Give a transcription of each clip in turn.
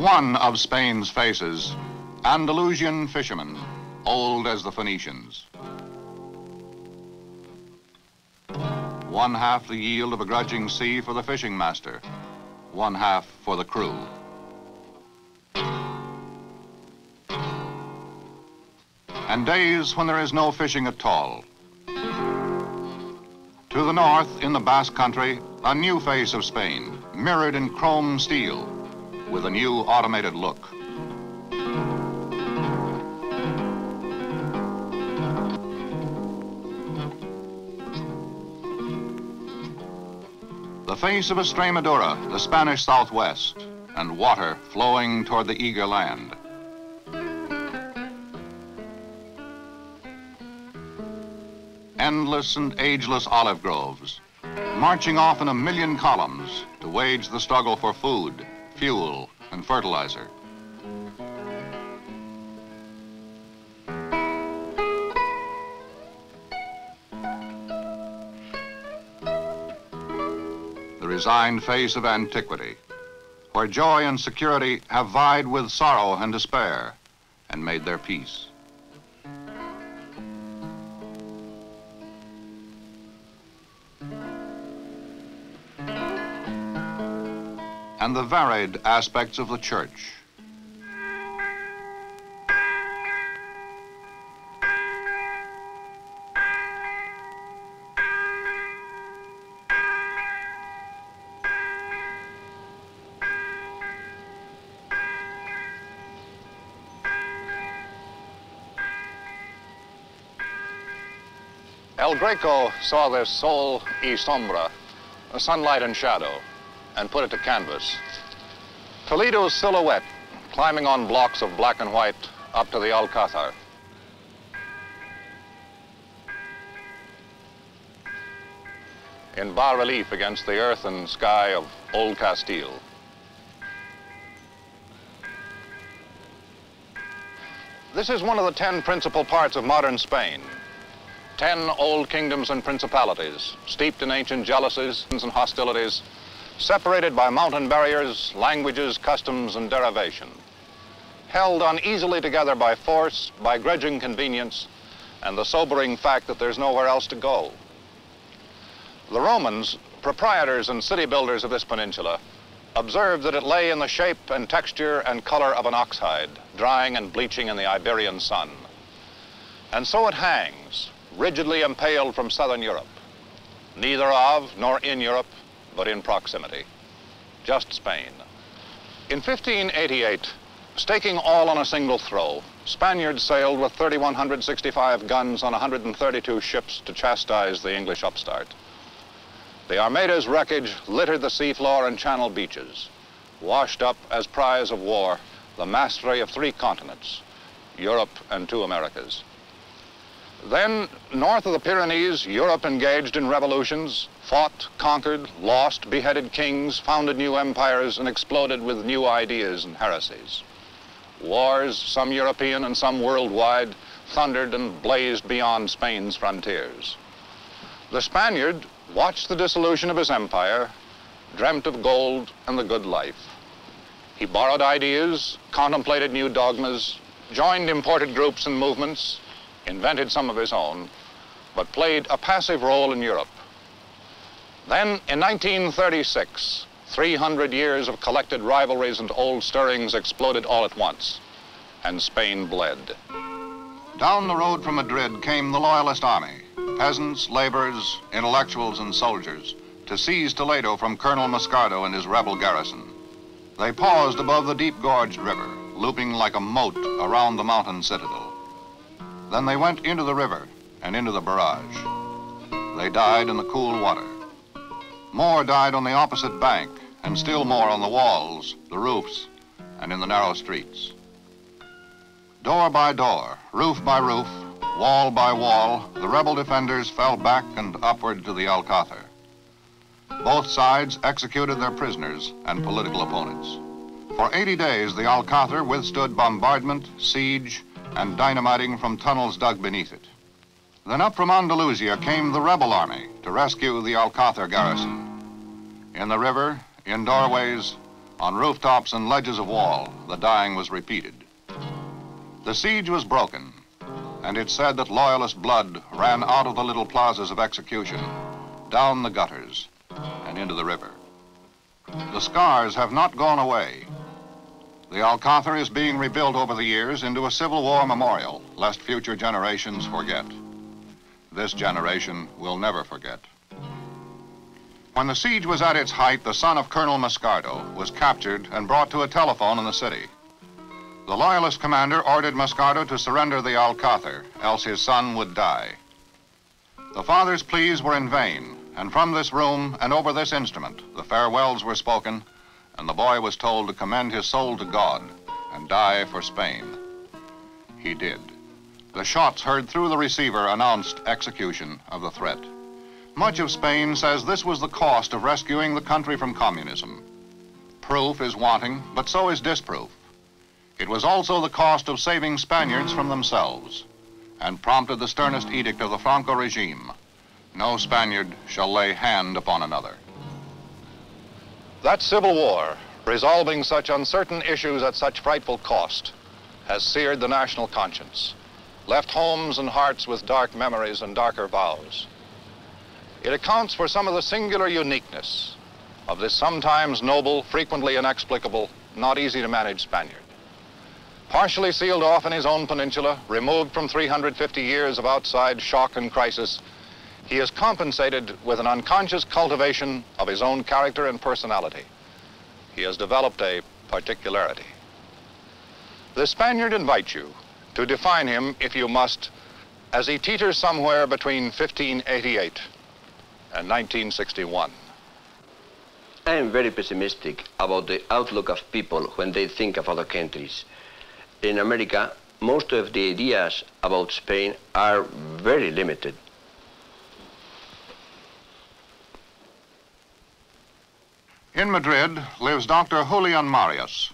One of Spain's faces, Andalusian fishermen, old as the Phoenicians. One half the yield of a grudging sea for the fishing master, one half for the crew. And days when there is no fishing at all. To the north, in the Basque Country, a new face of Spain, mirrored in chrome steel, with a new automated look. The face of Extremadura, the Spanish Southwest, and water flowing toward the eager land. Endless and ageless olive groves, marching off in a million columns to wage the struggle for food, fuel, and fertilizer. The resigned face of antiquity, where joy and security have vied with sorrow and despair and made their peace. And the varied aspects of the church. El Greco saw this sol y sombra, a sunlight and shadow, and put it to canvas. Toledo's silhouette, climbing on blocks of black and white up to the Alcázar. In bas-relief against the earth and sky of Old Castile. This is one of the 10 principal parts of modern Spain. 10 old kingdoms and principalities, steeped in ancient jealousies and hostilities, separated by mountain barriers, languages, customs, and derivation, held uneasily together by force, by grudging convenience, and the sobering fact that there's nowhere else to go. The Romans, proprietors and city builders of this peninsula, observed that it lay in the shape and texture and color of an ox hide, drying and bleaching in the Iberian sun. And so it hangs, rigidly impaled from southern Europe, neither of nor in Europe, but in proximity, just Spain. In 1588, staking all on a single throw, Spaniards sailed with 3,165 guns on 132 ships to chastise the English upstart. The Armada's wreckage littered the seafloor and channel beaches, washed up as prize of war the mastery of 3 continents, Europe and 2 Americas. Then, north of the Pyrenees, Europe engaged in revolutions, fought, conquered, lost, beheaded kings, founded new empires, and exploded with new ideas and heresies. Wars, some European and some worldwide, thundered and blazed beyond Spain's frontiers. The Spaniard watched the dissolution of his empire, dreamt of gold and the good life. He borrowed ideas, contemplated new dogmas, joined imported groups and movements, invented some of his own, but played a passive role in Europe. Then, in 1936, 300 years of collected rivalries and old stirrings exploded all at once, and Spain bled. Down the road from Madrid came the Loyalist army, peasants, laborers, intellectuals, and soldiers, to seize Toledo from Colonel Moscardo and his rebel garrison. They paused above the deep-gorged river, looping like a moat around the mountain citadel. Then they went into the river and into the barrage. They died in the cool water. More died on the opposite bank, and still more on the walls, the roofs, and in the narrow streets. Door by door, roof by roof, wall by wall, the rebel defenders fell back and upward to the Alcázar. Both sides executed their prisoners and political opponents. For 80 days, the Alcázar withstood bombardment, siege, and dynamiting from tunnels dug beneath it. Then up from Andalusia came the rebel army to rescue the Alcázar garrison. In the river, in doorways, On rooftops and ledges of wall, the dying was repeated. The siege was broken, and it's said that Loyalist blood ran out of the little plazas of execution, down the gutters, and into the river. The scars have not gone away. The Alcázar is being rebuilt over the years into a Civil War memorial, lest future generations forget. This generation will never forget. When the siege was at its height, the son of Colonel Moscardo was captured and brought to a telephone in the city. The Loyalist commander ordered Moscardo to surrender the Alcázar, else his son would die. The father's pleas were in vain, and from this room and over this instrument, the farewells were spoken, and the boy was told to commend his soul to God and die for Spain. He did. The shots heard through the receiver announced execution of the threat. Much of Spain says this was the cost of rescuing the country from communism. Proof is wanting, but so is disproof. It was also the cost of saving Spaniards from themselves, and prompted the sternest edict of the Franco regime: no Spaniard shall lay hand upon another. That civil war, resolving such uncertain issues at such frightful cost, has seared the national conscience, left homes and hearts with dark memories and darker vows. It accounts for some of the singular uniqueness of this sometimes noble, frequently inexplicable, not easy to manage Spaniard. Partially sealed off in his own peninsula, removed from 350 years of outside shock and crisis, he is compensated with an unconscious cultivation of his own character and personality. He has developed a particularity. The Spaniard invites you to define him, if you must, as he teeters somewhere between 1588 and 1961. I am very pessimistic about the outlook of people when they think of other countries. In America, most of the ideas about Spain are very limited. In Madrid lives Dr. Julian Marius,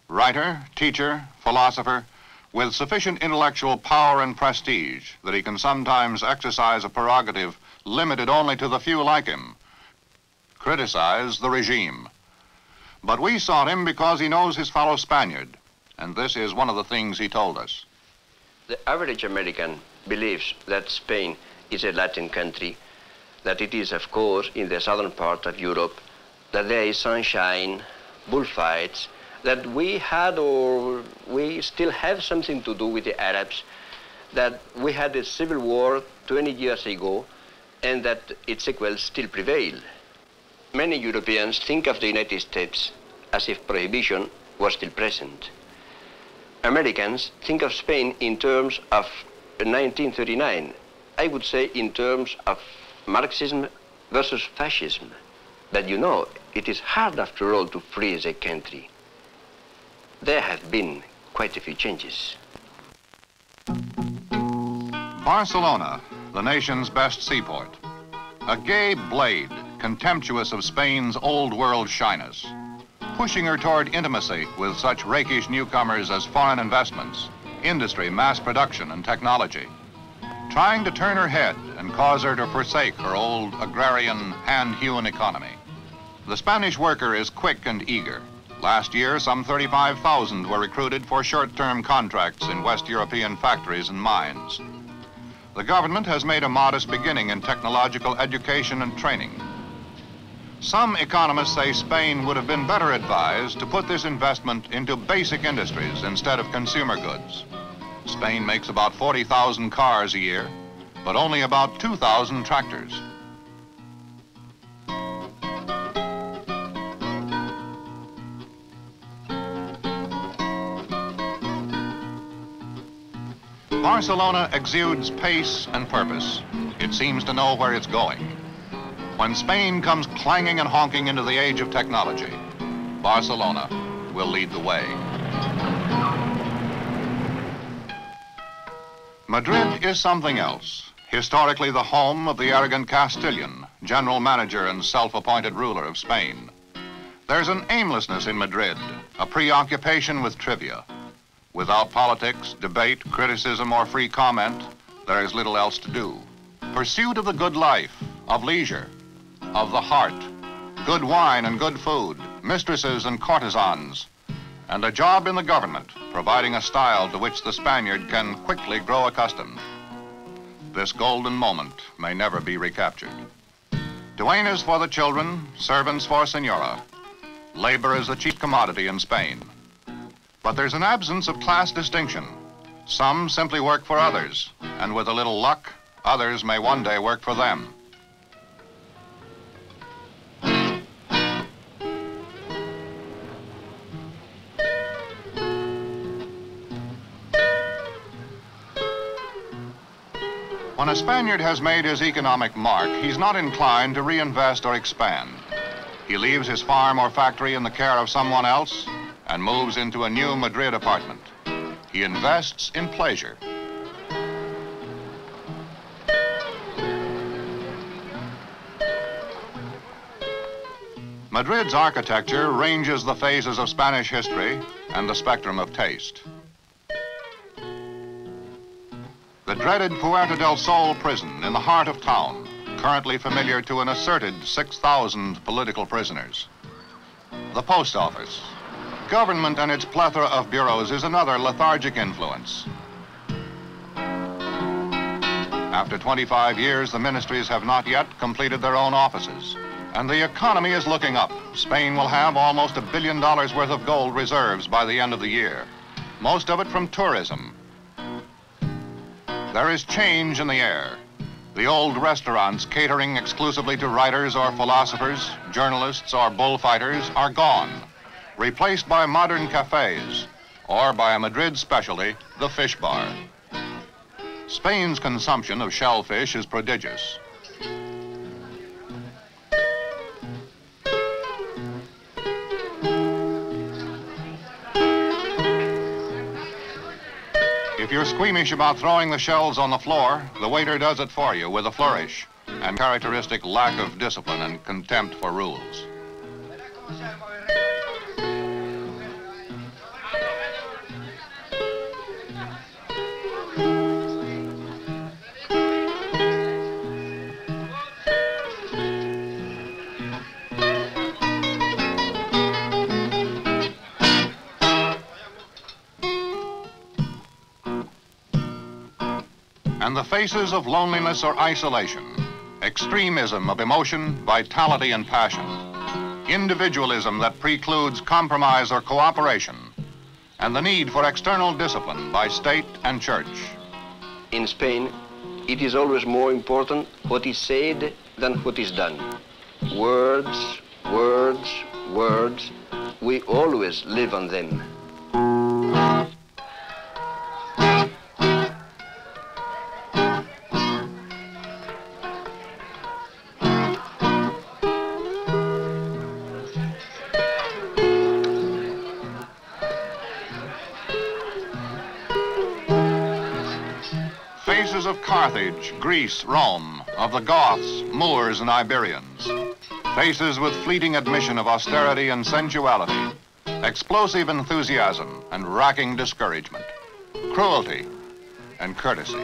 writer, teacher, philosopher, with sufficient intellectual power and prestige that he can sometimes exercise a prerogative limited only to the few like him: criticize the regime. But we sought him because he knows his fellow Spaniard, and this is one of the things he told us. The average American believes that Spain is a Latin country, that it is, of course, in the southern part of Europe, that there is sunshine, bullfights, that we had or we still have something to do with the Arabs, that we had a civil war 20 years ago, and that its sequels still prevail. Many Europeans think of the United States as if prohibition was still present. Americans think of Spain in terms of 1939. I would say in terms of Marxism versus fascism. But you know, it is hard after all to freeze a country. There have been quite a few changes. Barcelona, the nation's best seaport. A gay blade, contemptuous of Spain's old world shyness, pushing her toward intimacy with such rakish newcomers as foreign investments, industry, mass production, and technology, trying to turn her head and cause her to forsake her old agrarian, hand-hewn economy. The Spanish worker is quick and eager. Last year, some 35,000 were recruited for short-term contracts in West European factories and mines. The government has made a modest beginning in technological education and training. Some economists say Spain would have been better advised to put this investment into basic industries instead of consumer goods. Spain makes about 40,000 cars a year, but only about 2,000 tractors. Barcelona exudes pace and purpose. It seems to know where it's going. When Spain comes clanging and honking into the age of technology, Barcelona will lead the way. Madrid is something else. Historically the home of the arrogant Castilian, general manager and self-appointed ruler of Spain. There's an aimlessness in Madrid, a preoccupation with trivia. Without politics, debate, criticism, or free comment, there is little else to do. Pursuit of the good life, of leisure, of the heart, good wine and good food, mistresses and courtesans, and a job in the government, providing a style to which the Spaniard can quickly grow accustomed. This golden moment may never be recaptured. Duenas for the children, servants for Senora. Labor is the chief commodity in Spain. But there's an absence of class distinction. Some simply work for others, and with a little luck, others may one day work for them. When a Spaniard has made his economic mark, he's not inclined to reinvest or expand. He leaves his farm or factory in the care of someone else and moves into a new Madrid apartment. He invests in pleasure. Madrid's architecture ranges the phases of Spanish history and the spectrum of taste. The dreaded Puerta del Sol prison in the heart of town, currently familiar to an asserted 6,000 political prisoners. The post office. Government and its plethora of bureaus is another lethargic influence. After 25 years, the ministries have not yet completed their own offices. And the economy is looking up. Spain will have almost $1 billion worth of gold reserves by the end of the year, most of it from tourism. There is change in the air. The old restaurants catering exclusively to writers or philosophers, journalists or bullfighters are gone, replaced by modern cafes or by a Madrid specialty, the fish bar. Spain's consumption of shellfish is prodigious. If you're squeamish about throwing the shells on the floor, the waiter does it for you with a flourish and characteristic lack of discipline and contempt for rules. And the faces of loneliness or isolation, extremism of emotion, vitality and passion, individualism that precludes compromise or cooperation, and the need for external discipline by state and church. In Spain, it is always more important what is said than what is done. Words, words, words, we always live on them. Faces of Carthage, Greece, Rome, of the Goths, Moors, and Iberians. Faces with fleeting admission of austerity and sensuality, explosive enthusiasm and racking discouragement, cruelty and courtesy.